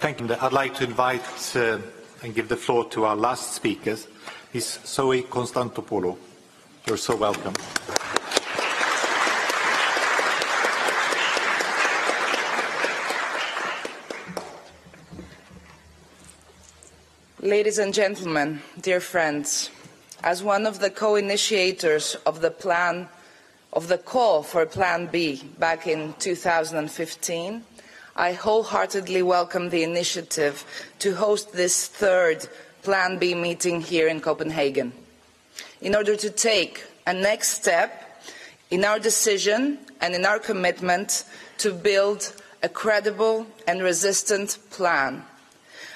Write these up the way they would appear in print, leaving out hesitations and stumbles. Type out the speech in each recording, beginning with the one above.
Thank you. I'd like to invite and give the floor to our last speaker, Ms. Zoe Konstantopoulou. You're so welcome. Ladies and gentlemen, dear friends, as one of the co-initiators of the call for Plan B back in 2015, I wholeheartedly welcome the initiative to host this third Plan B meeting here in Copenhagen, in order to take a next step in our decision and in our commitment to build a credible and resistant plan.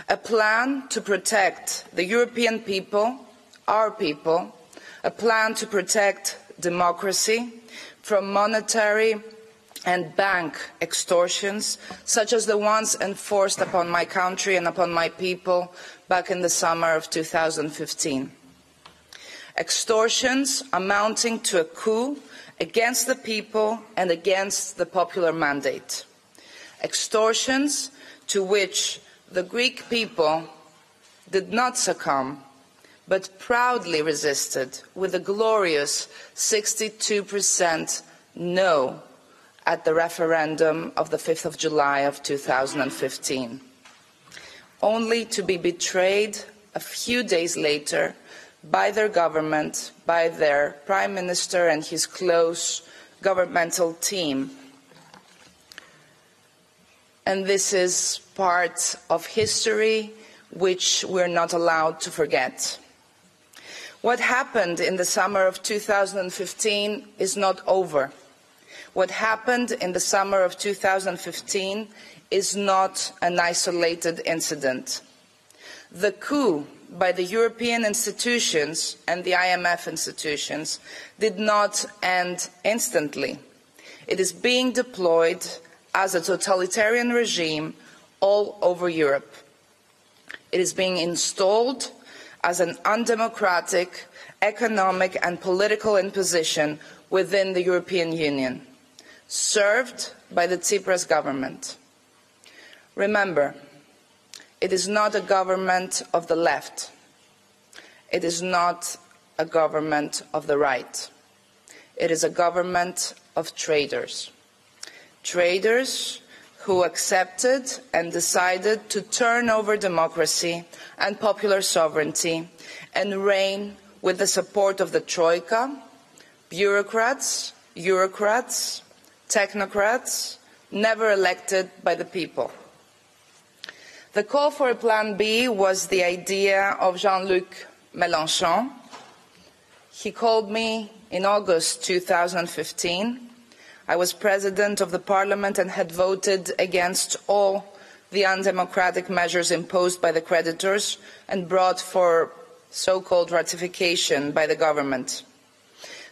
A plan to protect the European people, our people, a plan to protect democracy from monetary and bank extortions, such as the ones enforced upon my country and upon my people back in the summer of 2015. Extortions amounting to a coup against the people and against the popular mandate. Extortions to which the Greek people did not succumb, but proudly resisted with a glorious 62% no at the referendum of the 5th of July of 2015, only to be betrayed a few days later by their government, by their Prime Minister and his close governmental team. And this is part of history which we're not allowed to forget. What happened in the summer of 2015 is not over. What happened in the summer of 2015 is not an isolated incident. The coup by the European institutions and the IMF institutions did not end instantly. It is being deployed as a totalitarian regime all over Europe. It is being installed as an undemocratic economic and political imposition within the European Union, served by the Tsipras government. Remember, it is not a government of the left. It is not a government of the right. It is a government of traitors. Traitors who accepted and decided to turn over democracy and popular sovereignty and reign with the support of the Troika, bureaucrats, Eurocrats, technocrats, never elected by the people. The call for a Plan B was the idea of Jean-Luc Mélenchon. He called me in August 2015. I was president of the parliament and had voted against all the undemocratic measures imposed by the creditors and brought for so-called ratification by the government.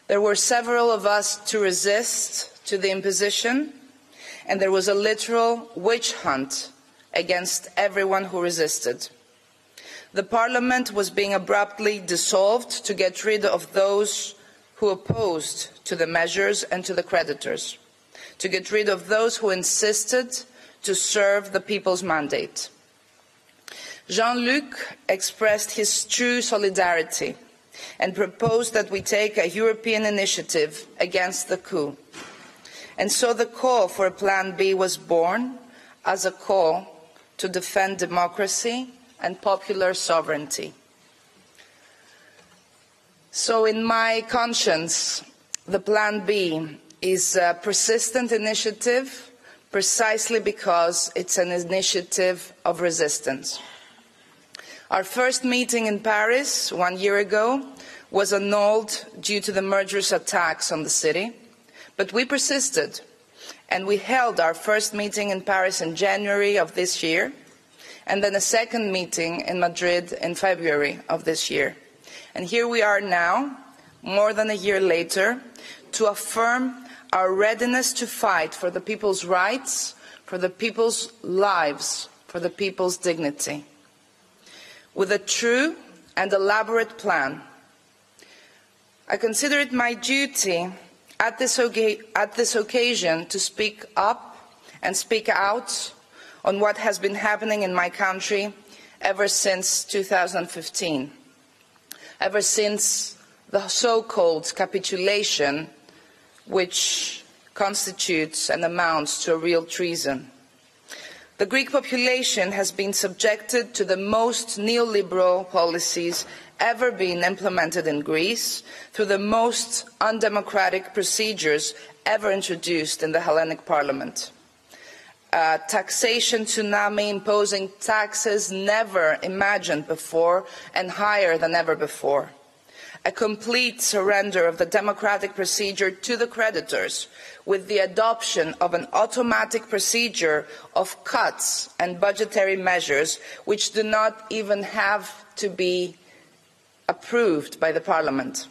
There were several of us to resist to the imposition, and there was a literal witch hunt against everyone who resisted. The parliament was being abruptly dissolved to get rid of those who opposed to the measures and to the creditors, to get rid of those who insisted to serve the people's mandate. Jean-Luc expressed his true solidarity and proposed that we take a European initiative against the coup. And so the call for a Plan B was born as a call to defend democracy and popular sovereignty. So in my conscience, the Plan B is a persistent initiative precisely because it's an initiative of resistance. Our first meeting in Paris 1 year ago was annulled due to the murderous attacks on the city, but we persisted and we held our first meeting in Paris in January of this year and then a second meeting in Madrid in February of this year. And here we are now, more than a year later, to affirm our readiness to fight for the people's rights, for the people's lives, for the people's dignity. With a true and elaborate plan. I consider it my duty at this occasion to speak up and speak out on what has been happening in my country ever since 2015, ever since the so-called capitulation, which constitutes and amounts to a real treason. The Greek population has been subjected to the most neoliberal policies ever been implemented in Greece, through the most undemocratic procedures ever introduced in the Hellenic Parliament. A taxation tsunami imposing taxes never imagined before and higher than ever before. A complete surrender of the democratic procedure to the creditors, with the adoption of an automatic procedure of cuts and budgetary measures which do not even have to be approved by the Parliament.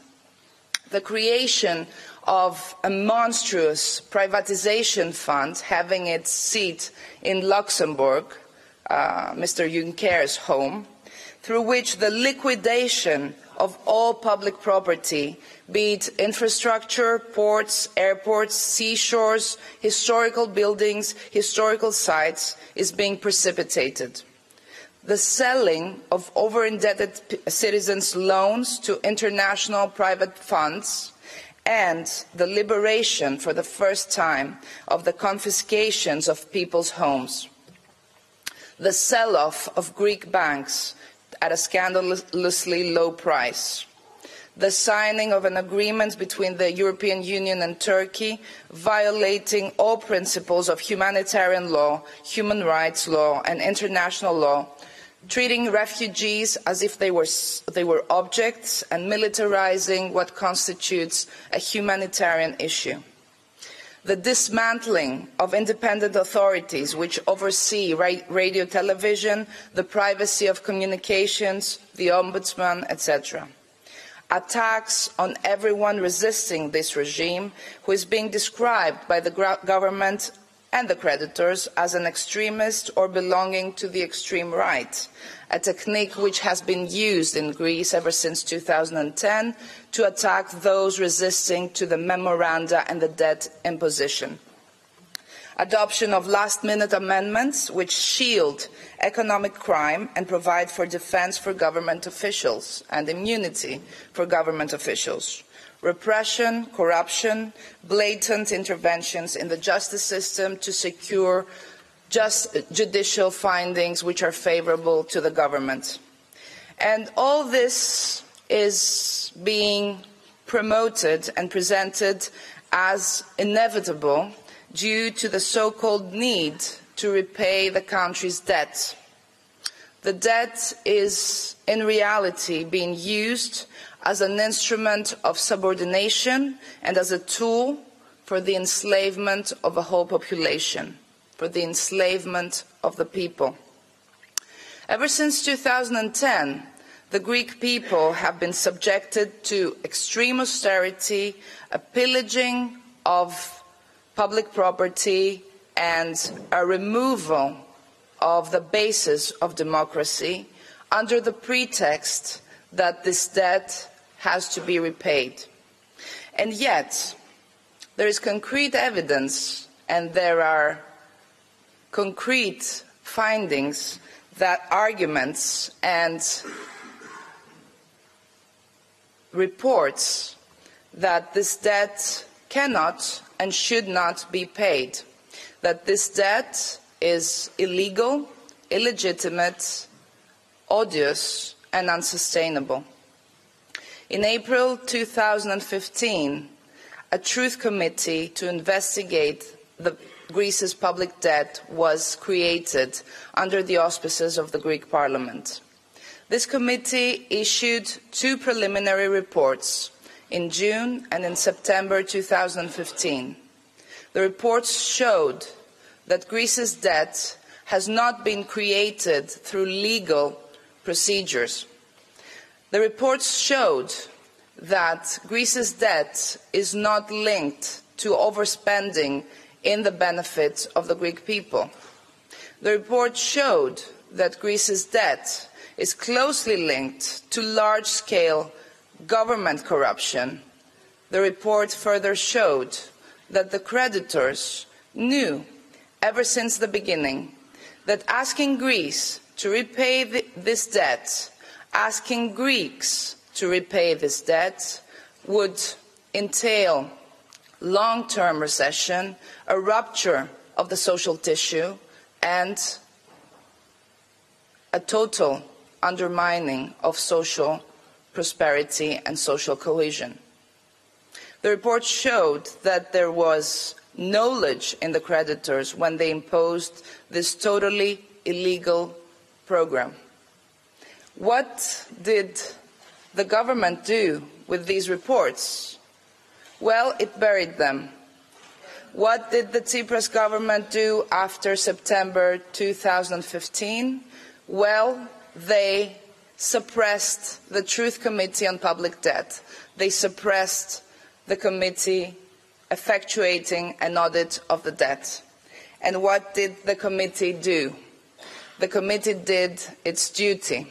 The creation of a monstrous privatization fund having its seat in Luxembourg, Mr. Juncker's home, through which the liquidation of all public property, be it infrastructure, ports, airports, seashores, historical buildings, historical sites, is being precipitated. The selling of over-indebted citizens' loans to international private funds, and the liberation for the first time of the confiscations of people's homes. The sell-off of Greek banks at a scandalously low price. The signing of an agreement between the European Union and Turkey, violating all principles of humanitarian law, human rights law, and international law, treating refugees as if they were objects, and militarizing what constitutes a humanitarian issue. The dismantling of independent authorities which oversee radio, television, the privacy of communications, the ombudsman, etc. Attacks on everyone resisting this regime, who is being described by the government and the creditors as an extremist or belonging to the extreme right, a technique which has been used in Greece ever since 2010 to attack those resisting to the memoranda and the debt imposition. Adoption of last-minute amendments which shield economic crime and provide for defense for government officials and immunity for government officials. Repression, corruption, blatant interventions in the justice system to secure just judicial findings which are favorable to the government. And all this is being promoted and presented as inevitable due to the so-called need to repay the country's debt. The debt is in reality being used as an instrument of subordination and as a tool for the enslavement of a whole population, for the enslavement of the people. Ever since 2010, the Greek people have been subjected to extreme austerity, a pillaging of public property, and a removal of the basis of democracy under the pretext that this debt has to be repaid. And yet, there is concrete evidence and there are concrete findings that arguments and reports that this debt cannot and should not be paid, that this debt is illegal, illegitimate, odious, and unsustainable. In April 2015, a truth committee to investigate Greece's public debt was created under the auspices of the Greek Parliament. This committee issued 2 preliminary reports in June and in September 2015. The reports showed that Greece's debt has not been created through legal procedures. The reports showed that Greece's debt is not linked to overspending in the benefit of the Greek people. The report showed that Greece's debt is closely linked to large-scale government corruption. The report further showed that the creditors knew ever since the beginning that asking Greece to repay this debt, asking Greeks to repay this debt, would entail long-term recession, a rupture of the social tissue, and a total undermining of social prosperity and social cohesion. The report showed that there was knowledge in the creditors when they imposed this totally illegal program. What did the government do with these reports? Well, it buried them. What did the Tsipras government do after September 2015? Well, they suppressed the Truth Committee on Public Debt. They suppressed the committee effectuating an audit of the debt. And what did the committee do? The committee did its duty.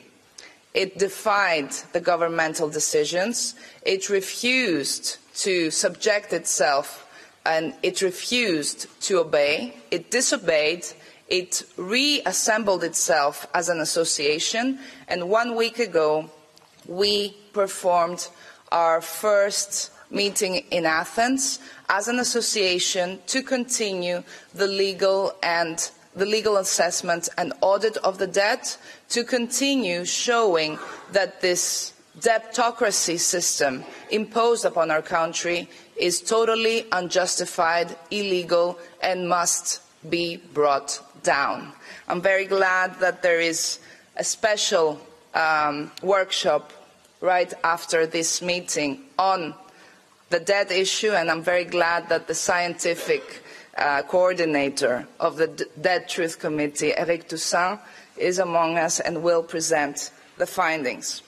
It defied the governmental decisions. It refused to subject itself, and it refused to obey. It disobeyed. It reassembled itself as an association, and 1 week ago we performed our first meeting in Athens as an association to continue the legal assessment and audit of the debt, to continue showing that this debtocracy system imposed upon our country is totally unjustified, illegal, and must be brought down. I'm very glad that there is a special workshop right after this meeting on the debt issue, and I'm very glad that the scientific coordinator of the Debt Truth Committee, Eric Toussaint, is among us and will present the findings.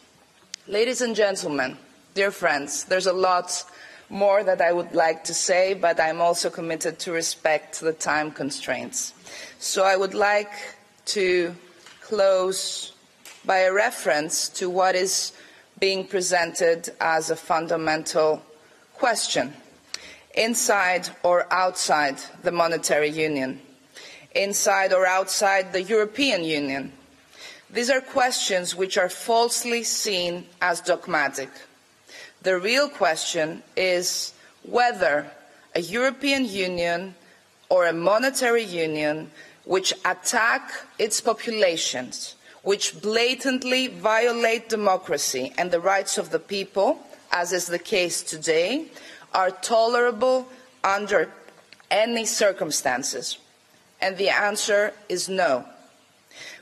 Ladies and gentlemen, dear friends, there's a lot more that I would like to say, but I'm also committed to respect the time constraints. So I would like to close by a reference to what is being presented as a fundamental question. Inside or outside the monetary union? Inside or outside the European Union? These are questions which are falsely seen as dogmatic. The real question is whether a European Union or a monetary union which attack its populations, which blatantly violate democracy and the rights of the people, as is the case today, are tolerable under any circumstances. And the answer is no.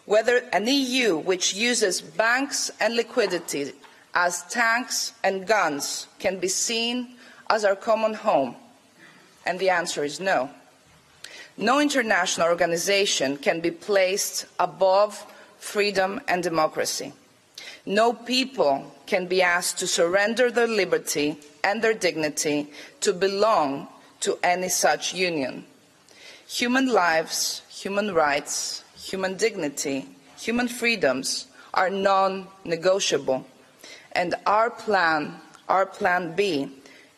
Whether an EU which uses banks and liquidity as tanks and guns can be seen as our common home, and the answer is no. No international organization can be placed above freedom and democracy. No people can be asked to surrender their liberty and their dignity to belong to any such union. Human lives, human rights, human dignity, human freedoms are non-negotiable. And our plan B,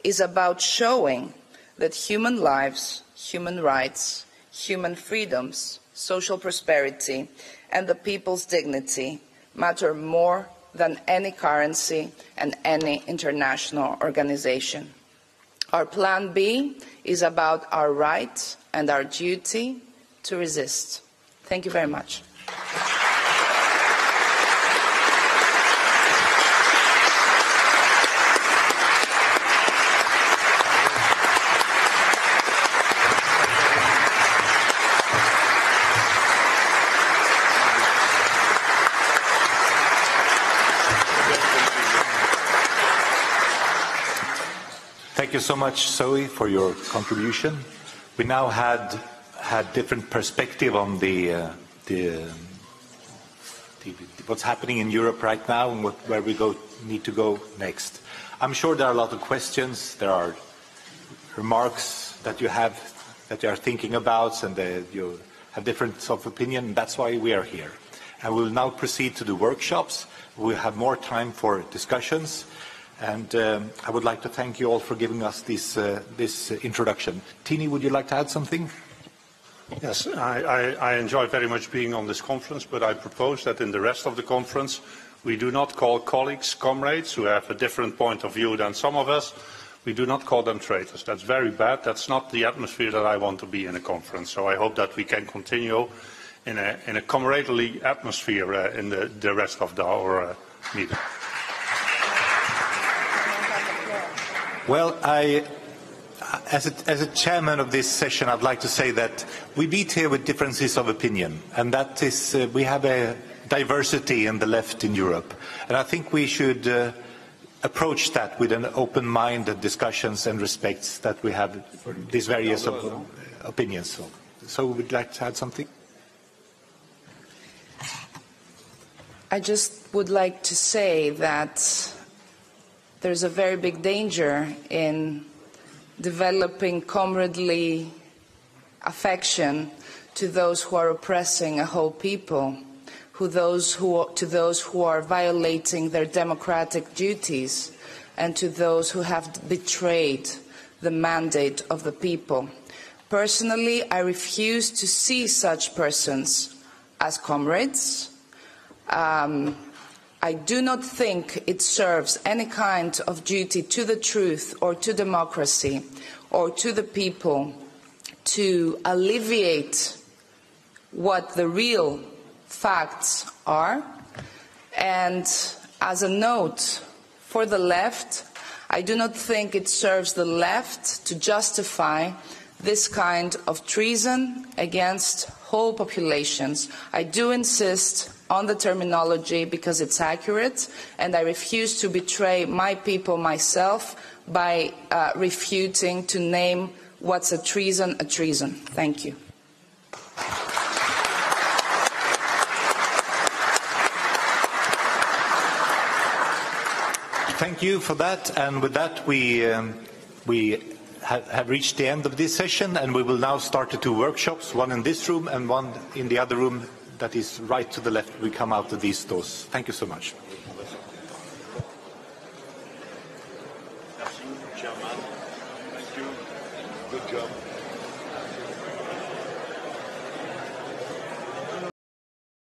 is about showing that human lives, human rights, human freedoms, social prosperity, and the people's dignity matter more than any currency and any international organization. Our plan B is about our right and our duty to resist. Thank you very much. Thank you so much, Zoe, for your contribution. We now had different perspective on what's happening in Europe right now and where we need to go next. I'm sure there are a lot of questions. There are remarks that you are thinking about, and you have different sort of opinion. And that's why we are here. And we'll now proceed to the workshops. We'll have more time for discussions. And I would like to thank you all for giving us this introduction. Tini, would you like to add something? Yes, I enjoy very much being on this conference, but I propose that in the rest of the conference we do not call colleagues, comrades who have a different point of view than some of us, we do not call them traitors. That's very bad. That's not the atmosphere that I want to be in a conference. So I hope that we can continue in a camaraderie atmosphere in the rest of our meeting. Well, as a chairman of this session, I'd like to say that we meet here with differences of opinion, and that is, we have a diversity in the left in Europe, and I think we should approach that with an open mind and discussions and respects that we have these various opinions. So would you like to add something? I just would like to say that there's a very big danger in developing comradely affection to those who are oppressing a whole people, to those who are violating their democratic duties, and to those who have betrayed the mandate of the people. Personally, I refuse to see such persons as comrades. I do not think it serves any kind of duty to the truth or to democracy or to the people to alleviate what the real facts are. And as a note for the left, I do not think it serves the left to justify this kind of treason against whole populations. I do insist on the terminology because it's accurate, and I refuse to betray my people myself by refuting to name what's a treason a treason. Thank you. Thank you for that, and with that we have reached the end of this session, and we will now start the two workshops, one in this room and one in the other room that is right to the left. We come out of these doors. Thank you so much. Thank you, Chairman. Thank you. Good job.